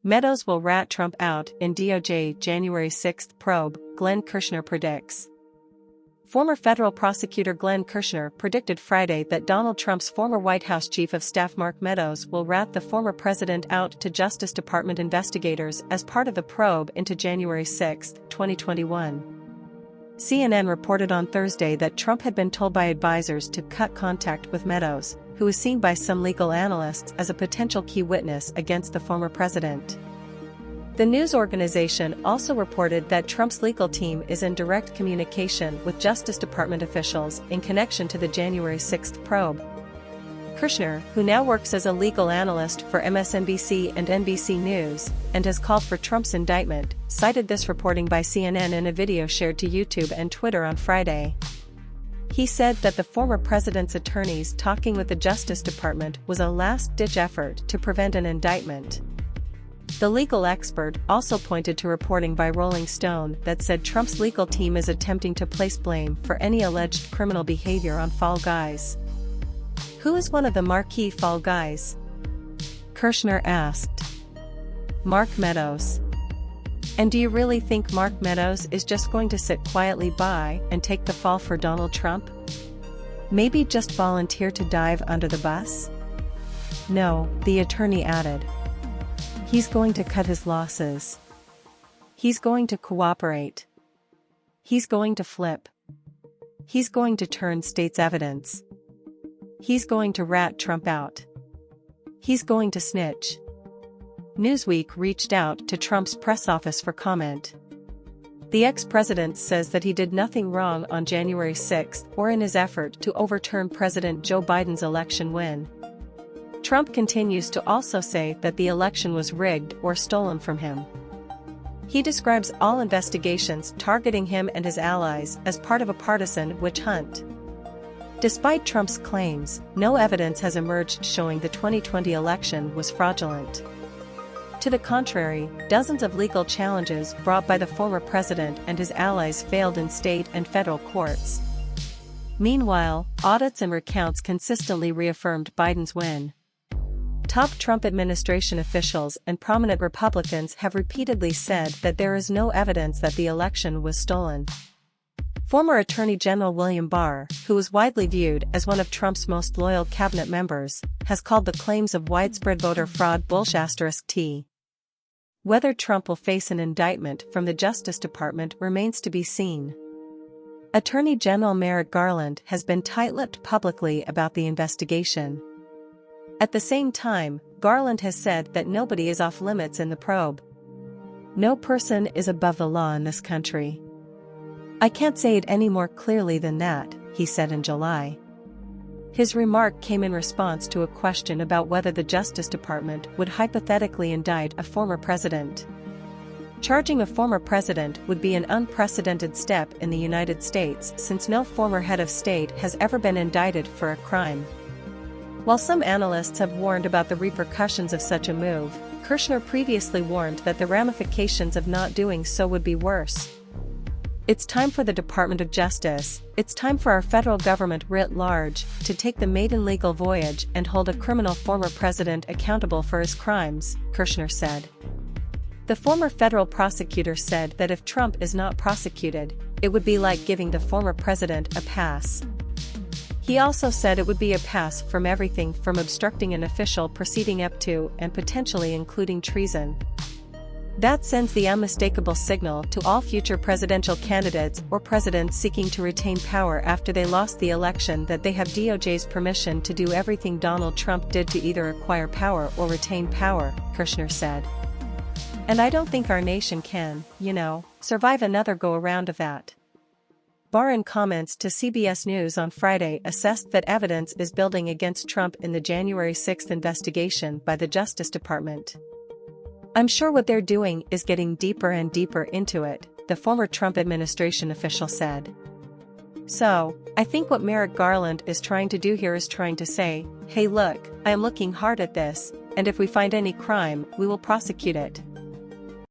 Meadows will rat Trump out in DOJ January 6 probe, Kirschner predicts. Former federal prosecutor Kirschner predicted Friday that Donald Trump's former White House Chief of Staff Mark Meadows will rat the former president out to Justice Department investigators as part of the probe into January 6, 2021. CNN reported on Thursday that Trump had been told by advisors to cut contact with Meadows, who is seen by some legal analysts as a potential key witness against the former president. The news organization also reported that Trump's legal team is in direct communication with Justice Department officials in connection to the January 6 probe. Kirschner, who now works as a legal analyst for MSNBC and NBC News, and has called for Trump's indictment, cited this reporting by CNN in a video shared to YouTube and Twitter on Friday. He said that the former president's attorneys talking with the Justice Department was a last-ditch effort to prevent an indictment. The legal expert also pointed to reporting by Rolling Stone that said Trump's legal team is attempting to place blame for any alleged criminal behavior on Fall Guys. Who is one of the marquee Fall Guys? Kirschner asked. Mark Meadows. And do you really think Mark Meadows is just going to sit quietly by and take the fall for Donald Trump? Maybe just volunteer to dive under the bus? No, the attorney added. He's going to cut his losses. He's going to cooperate. He's going to flip. He's going to turn state's evidence. He's going to rat Trump out. He's going to snitch. Newsweek reached out to Trump's press office for comment. The ex-president says that he did nothing wrong on January 6 or in his effort to overturn President Joe Biden's election win. Trump continues to also say that the election was rigged or stolen from him. He describes all investigations targeting him and his allies as part of a partisan witch hunt. Despite Trump's claims, no evidence has emerged showing the 2020 election was fraudulent. To the contrary, dozens of legal challenges brought by the former president and his allies failed in state and federal courts. Meanwhile, audits and recounts consistently reaffirmed Biden's win. Top Trump administration officials and prominent Republicans have repeatedly said that there is no evidence that the election was stolen. Former Attorney General William Barr, who is widely viewed as one of Trump's most loyal cabinet members, has called the claims of widespread voter fraud bullshit. Whether Trump will face an indictment from the Justice Department remains to be seen. Attorney General Merrick Garland has been tight-lipped publicly about the investigation. At the same time, Garland has said that nobody is off limits in the probe. No person is above the law in this country. I can't say it any more clearly than that, he said in July. His remark came in response to a question about whether the Justice Department would hypothetically indict a former president. Charging a former president would be an unprecedented step in the United States since no former head of state has ever been indicted for a crime. While some analysts have warned about the repercussions of such a move, Kirschner previously warned that the ramifications of not doing so would be worse. It's time for the Department of Justice, it's time for our federal government writ large, to take the maiden legal voyage and hold a criminal former president accountable for his crimes, Kirschner said. The former federal prosecutor said that if Trump is not prosecuted, it would be like giving the former president a pass. He also said it would be a pass from everything from obstructing an official proceeding up to and potentially including treason. That sends the unmistakable signal to all future presidential candidates or presidents seeking to retain power after they lost the election that they have DOJ's permission to do everything Donald Trump did to either acquire power or retain power, Kirschner said. And I don't think our nation can, survive another go-around of that. Barr, in comments to CBS News on Friday, assessed that evidence is building against Trump in the January 6 investigation by the Justice Department. I'm sure what they're doing is getting deeper and deeper into it, the former Trump administration official said. So, I think what Merrick Garland is trying to do here is trying to say, hey look, I am looking hard at this, and if we find any crime, we will prosecute it.